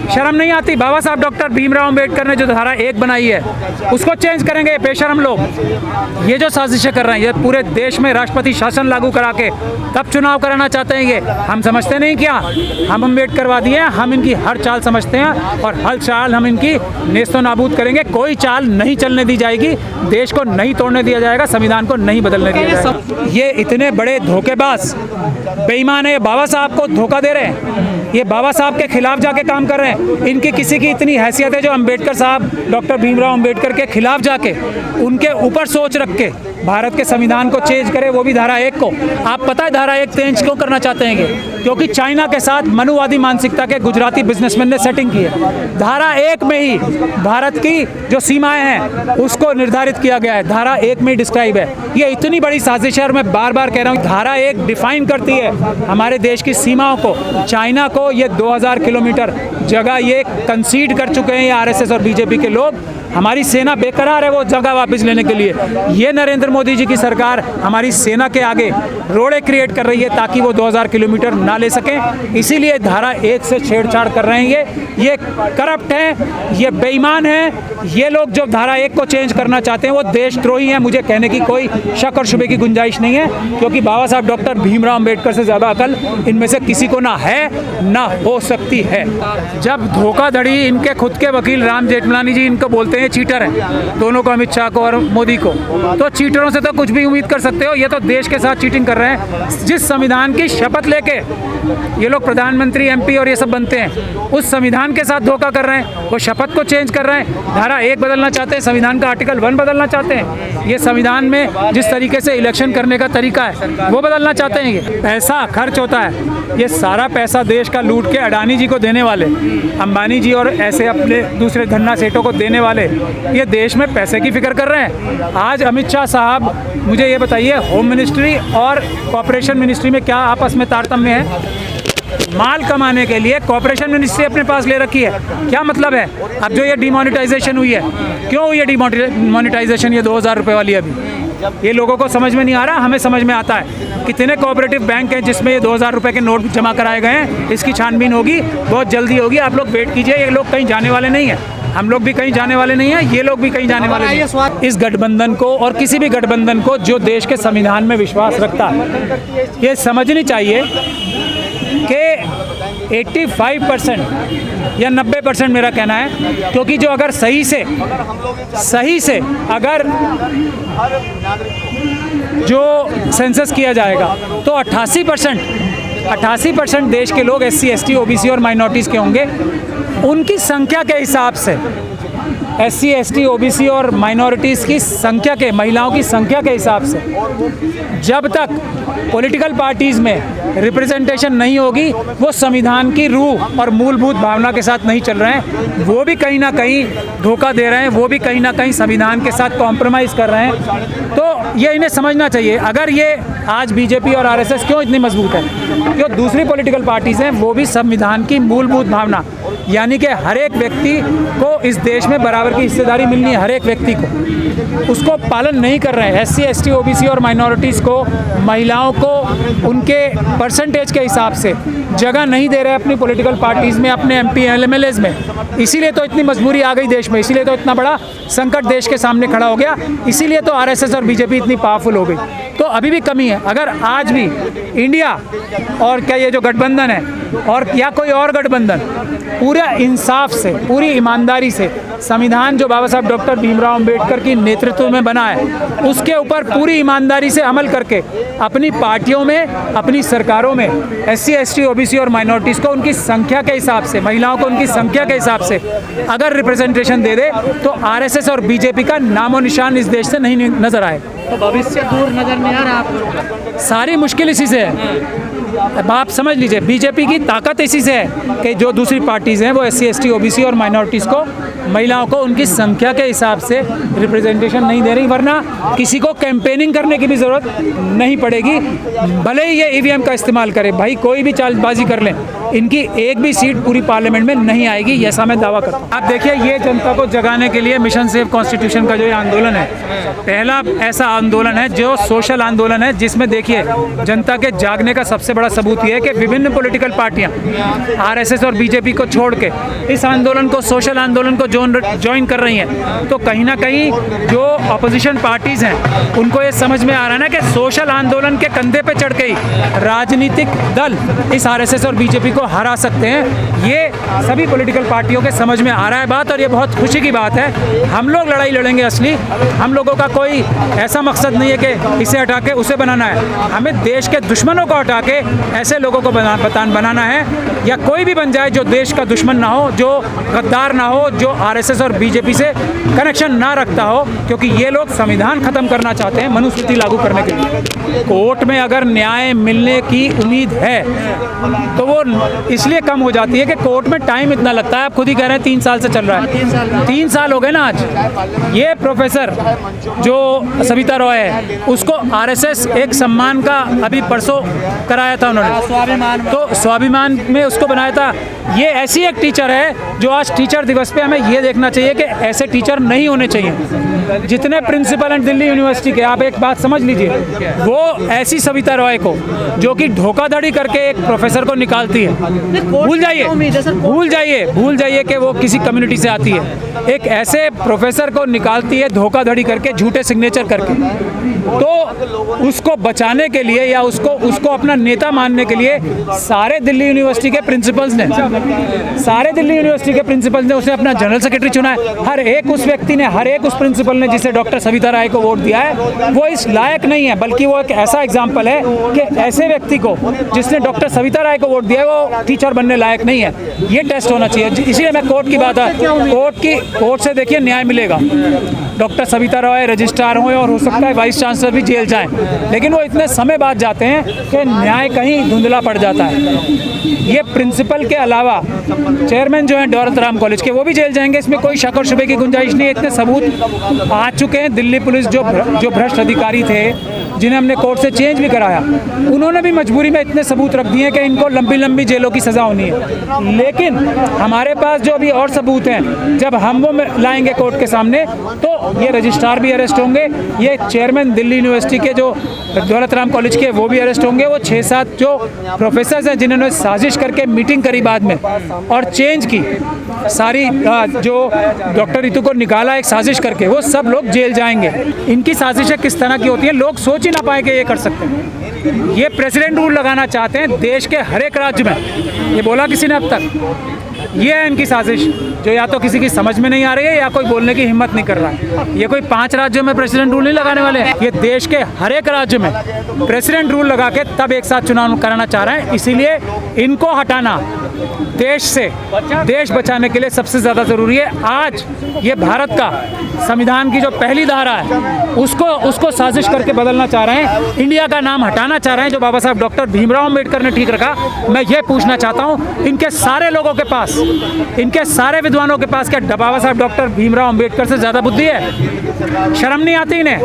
शर्म नहीं आती? बाबा साहब डॉक्टर भीमराव अंबेडकर ने जो धारा 1 बनाई है उसको चेंज करेंगे बेशरम लोग। ये जो साजिशें कर रहे हैं, ये पूरे देश में राष्ट्रपति शासन लागू करा के कब चुनाव कराना चाहते हैं ये हम समझते नहीं क्या? हम अम्बेडकरवादी हैं, हम इनकी हर चाल समझते हैं और हर चाल हम इनकी नेस्तो नाबूद करेंगे। कोई चाल नहीं चलने दी जाएगी, देश को नहीं तोड़ने दिया जाएगा, संविधान को नहीं बदलने दिया जाएगा। ये इतने बड़े धोखेबाज बेईमान है, बाबा साहब को धोखा दे रहे हैं, ये बाबा साहब के खिलाफ जाके काम कर रहे हैं। इनकी किसी की इतनी हैसियत है जो अंबेडकर साहब डॉक्टर भीमराव अंबेडकर के खिलाफ जाके उनके ऊपर सोच रख के भारत के संविधान को चेंज करे, वो भी धारा 1 को। आप पता है धारा 1 चेंज क्यों करना चाहते हैं ये? क्योंकि चाइना के साथ मनुवादी मानसिकता के गुजराती बिजनेसमैन ने सेटिंग की है। धारा 1 में ही भारत की जो सीमाएं हैं उसको निर्धारित किया गया है, धारा 1 में ही डिस्क्राइब है। ये इतनी बड़ी साजिश है और मैं बार बार कह रहा हूँ, धारा 1 डिफाइन करती है हमारे देश की सीमाओं को। चाइना को ये 2000 किलोमीटर जगह ये कंसीड कर चुके हैं ये आरएसएस और बीजेपी के लोग। हमारी सेना बेकरार है वो जगह वापस लेने के लिए। ये नरेंद्र मोदी जी की सरकार हमारी सेना के आगे रोड़े क्रिएट कर रही है ताकि वो 2000 किलोमीटर ना ले सकें। इसीलिए धारा 1 से छेड़छाड़ कर रहे हैं ये करप्ट हैं, ये बेईमान हैं। ये लोग जो धारा 1 को चेंज करना चाहते हैं वो देशद्रोही हैं। मुझे कहने की कोई शक और शुबे की गुंजाइश नहीं है, क्योंकि बाबा साहब डॉक्टर भीमराव अंबेडकर से ज़्यादा अकल इनमें से किसी को ना है ना हो सकती है। जब धोखाधड़ी इनके खुद के वकील राम जेठमलानी जी इनको बोलते हैं चीटर हैं, दोनों को, अमित शाह को और मोदी को, तो चीटरों से तो कुछ भी उम्मीद कर सकते हो। ये तो देश के साथ चीटिंग कर रहे हैं। जिस संविधान की शपथ लेके ये लोग प्रधानमंत्री, एमपी और ये सब बनते हैं, उस संविधान के साथ धोखा कर रहे हैं। वो शपथ को चेंज कर रहे हैं, धारा 1 बदलना चाहते हैं, संविधान का आर्टिकल 1 बदलना चाहते हैं। ये संविधान में जिस तरीके से इलेक्शन करने का तरीका है वो बदलना चाहते हैं। ये पैसा खर्च होता है, ये सारा पैसा देश का लूट के अडानी जी को देने वाले, अंबानी जी और ऐसे अपने दूसरे धन्ना सेठों को देने वाले, ये देश में पैसे की फिक्र कर रहे हैं। आज अमित शाह साहब मुझे ये बताइए, होम मिनिस्ट्री और कॉर्पोरेशन मिनिस्ट्री में क्या आपस में तारतम्य है? माल कमाने के लिए कॉर्पोरेशन मिनिस्ट्री अपने पास ले रखी है, क्या मतलब है? अब जो ये डिमोनेटाइजेशन हुई है, क्यों हुई है डिमोनेटाइजेशन ये 2000 रुपये वाली? अभी ये लोगों को समझ में नहीं आ रहा, हमें समझ में आता है। कितने कोऑपरेटिव बैंक हैं जिसमें ये 2000 रुपये के नोट जमा कराए गए हैं? इसकी छानबीन होगी, बहुत जल्दी होगी, आप लोग वेट कीजिए। ये लोग कहीं जाने वाले नहीं हैं, हम लोग भी कहीं जाने वाले नहीं हैं, ये लोग भी कहीं जाने वाले नहीं हैं। इस गठबंधन को और किसी भी गठबंधन को जो देश के संविधान में विश्वास रखता है, ये समझनी चाहिए कि 85% या 90% मेरा कहना है, क्योंकि जो अगर सही से अगर जो सेंसस किया जाएगा तो 88% देश के लोग SC, ST, OBC और माइनॉरिटीज़ के होंगे। उनकी संख्या के हिसाब से SC, ST, OBC और माइनॉरिटीज़ की संख्या के, महिलाओं की संख्या के हिसाब से जब तक पॉलिटिकल पार्टीज़ में रिप्रेजेंटेशन नहीं होगी, वो संविधान की रूह और मूलभूत भावना के साथ नहीं चल रहे हैं। वो भी कहीं ना कहीं धोखा दे रहे हैं, वो भी कहीं ना कहीं संविधान के साथ कॉम्प्रोमाइज़ कर रहे हैं। तो ये इन्हें समझना चाहिए। अगर ये आज बीजेपी और आरएसएस क्यों इतनी मजबूत है? क्यों दूसरी पॉलिटिकल पार्टीज़ हैं, वो भी संविधान की मूलभूत भावना, यानी कि हर एक व्यक्ति को इस देश में बराबर की हिस्सेदारी मिलनी है, हर एक व्यक्ति को, उसको पालन नहीं कर रहे हैं। SC, ST, OBC और माइनॉरिटीज़ को, महिलाओं को उनके परसेंटेज के हिसाब से जगह नहीं दे रहे अपनी पॉलिटिकल पार्टीज़ में, अपने MP, LMLAs में। इसीलिए तो इतनी मजबूरी आ गई देश में, इसीलिए तो इतना बड़ा संकट देश के सामने खड़ा हो गया, इसीलिए तो आरएसएस और बीजेपी इतनी पावरफुल हो गई। तो अभी भी कमी है। अगर आज भी इंडिया और क्या ये जो गठबंधन है और या कोई और गठबंधन पूरा इंसाफ से, पूरी ईमानदारी से संविधान जो बाबा साहब डॉक्टर भीमराव अंबेडकर की नेतृत्व में बना है उसके ऊपर पूरी ईमानदारी से अमल करके अपनी पार्टियों में, अपनी सरकारों में SC, ST, OBC और माइनॉरिटीज़ को उनकी संख्या के हिसाब से, महिलाओं को उनकी संख्या के हिसाब से अगर रिप्रेजेंटेशन दे दे तो आरएसएस और बीजेपी का नामो निशान इस देश से नहीं नजर आए। तो भविष्य दूर नजर नहीं आ रहा आपको? सारी मुश्किल इसी से है। अब आप समझ लीजिए, बीजेपी की ताकत इसी से है कि जो दूसरी पार्टीज़ हैं वो SC, ST, OBC और माइनॉरिटीज़ को, महिलाओं को उनकी संख्या के हिसाब से रिप्रेजेंटेशन नहीं दे रही, वरना किसी को कैंपेनिंग करने की भी ज़रूरत नहीं पड़ेगी। भले ही ये EVM का इस्तेमाल करे, भाई कोई भी चालबाजी कर लें, इनकी एक भी सीट पूरी पार्लियामेंट में नहीं आएगी, ऐसा मैं दावा करता हूँ। आप देखिए, ये जनता को जगाने के लिए मिशन सेव कॉन्स्टिट्यूशन का जो ये आंदोलन है, पहला ऐसा आंदोलन है जो सोशल आंदोलन है, जिसमें देखिए जनता के जागने का सबसे बड़ा सबूत ये है कि विभिन्न पॉलिटिकल पार्टियां आरएसएस और बीजेपी को छोड़ के इस आंदोलन को, सोशल आंदोलन को ज्वाइन कर रही हैं। तो कहीं ना कहीं जो अपोजिशन पार्टीज हैं उनको ये समझ में आ रहा है ना कि सोशल आंदोलन के कंधे पे चढ़ के ही राजनीतिक दल इस आरएसएस और बीजेपी को हरा सकते हैं। ये सभी पॉलिटिकल पार्टियों के समझ में आ रहा है बात, और ये बहुत खुशी की बात है। हम लोग लड़ाई लड़ेंगे असली, हम लोगों का कोई ऐसा मकसद नहीं है कि इसे हटा के उसे बनाना है। हमें देश के दुश्मनों को हटा के ऐसे लोगों को बनाना है, या कोई भी बन जाए जो देश का दुश्मन ना हो, जो गद्दार ना हो, जो आरएसएस और बीजेपी से कनेक्शन ना रखता हो, क्योंकि ये लोग संविधान खत्म करना चाहते हैं मनुस्मृति लागू करने के लिए। कोर्ट में अगर न्याय मिलने की उम्मीद है तो वो इसलिए कम हो जाती है कि कोर्ट में टाइम इतना लगता है। आप खुद ही कह रहे हैं 3 साल से चल रहा है, 3 साल हो गए ना आज। ये प्रोफेसर जो सविता रॉय है, उसको आरएसएस एक सम्मान का अभी परसों कराया था उन्होंने, स्वाभिमान में। तो स्वाभिमान में उसको बनाया था। ये ऐसी एक टीचर है जो आज टीचर दिवस पे हमें ये देखना चाहिए कि ऐसे टीचर नहीं होने चाहिए। जितने प्रिंसिपल हैं दिल्ली यूनिवर्सिटी के, आप एक बात समझ लीजिए, वो ऐसी सविता रॉय को जो कि धोखाधड़ी करके एक प्रोफेसर को निकालती है, भूल जाइए कि वो किसी कम्युनिटी से आती है। एक ऐसे प्रोफेसर को निकालती है धोखाधड़ी करके, झूठे सिग्नेचर करके। तो उसको बचाने के लिए या उसको अपना नेता मानने के लिए सारे दिल्ली यूनिवर्सिटी के प्रिंसिपल्स ने उसे अपना जनरल सेक्रेटरी चुना है। हर एक उस व्यक्ति ने, हर एक उस प्रिंसिपल ने जिसे डॉक्टर सविता राय को वोट दिया है, वो इस लायक नहीं है, बल्कि वो एक ऐसा एग्जाम्पल है कि ऐसे व्यक्ति को जिसने डॉक्टर सविता राय को वोट दिया है वो टीचर बनने लायक नहीं है। ये टेस्ट होना चाहिए। इसीलिए मैं कोर्ट की बात है, कोर्ट से देखिए न्याय मिलेगा। डॉक्टर सविता रॉय रजिस्ट्रार हुए और हो सकता है वाइस चांसलर भी जेल जाएं, लेकिन वो इतने समय बाद जाते हैं कि न्याय कहीं धुंधला पड़ जाता है। ये प्रिंसिपल के अलावा चेयरमैन जो हैं दौलत राम कॉलेज के, वो भी जेल जाएंगे, इसमें कोई शक और शुबे की गुंजाइश नहीं है। इतने सबूत आ चुके हैं। दिल्ली पुलिस जो भ्रष्ट अधिकारी थे, जिन्हें हमने कोर्ट से चेंज भी कराया, उन्होंने भी मजबूरी में इतने सबूत रख दिए कि इनको लंबी लंबी जेलों की सज़ा होनी है। लेकिन हमारे पास जो अभी और सबूत हैं, जब हम वो लाएंगे कोर्ट के सामने, तो ये रजिस्ट्रार भी अरेस्ट होंगे, ये चेयरमैन दिल्ली यूनिवर्सिटी के जो दौलत राम कॉलेज के, वो भी अरेस्ट होंगे। वो 6-7 जो प्रोफेसर्स हैं जिन्होंने साजिश करके मीटिंग करी बाद में और चेंज की सारी, जो डॉक्टर रितु को निकाला एक साजिश करके, वो सब लोग जेल जाएंगे। इनकी साजिशें किस तरह की होती हैं लोग सोच ही ना पाए कि ये कर सकते हैं। ये प्रेसिडेंट रूल लगाना चाहते हैं देश के हर एक राज्य में, ये बोला किसी ने अब तक? ये है इनकी साजिश, जो या तो किसी की समझ में नहीं आ रही है या कोई बोलने की हिम्मत नहीं कर रहा है। ये कोई 5 राज्यों में प्रेसिडेंट रूल नहीं लगाने वाले हैं, ये देश के हर एक राज्य में प्रेसिडेंट रूल लगा के तब एक साथ चुनाव कराना चाह रहे हैं। इसीलिए इनको हटाना देश से, देश बचाने के लिए सबसे ज़्यादा ज़रूरी है। आज ये भारत का संविधान की जो पहली धारा है, उसको साजिश करके बदलना चाह रहे हैं, इंडिया का नाम हटाना चाह रहे हैं, जो बाबा साहब डॉक्टर भीमराव अम्बेडकर ने ठीक रखा। मैं ये पूछना चाहता हूँ इनके सारे लोगों के पास, इनके सारे विद्वानों के पास, क्या बाबा साहब डॉक्टर भीमराव अम्बेडकर से ज़्यादा बुद्धि है? शर्म नहीं आती इन्हें?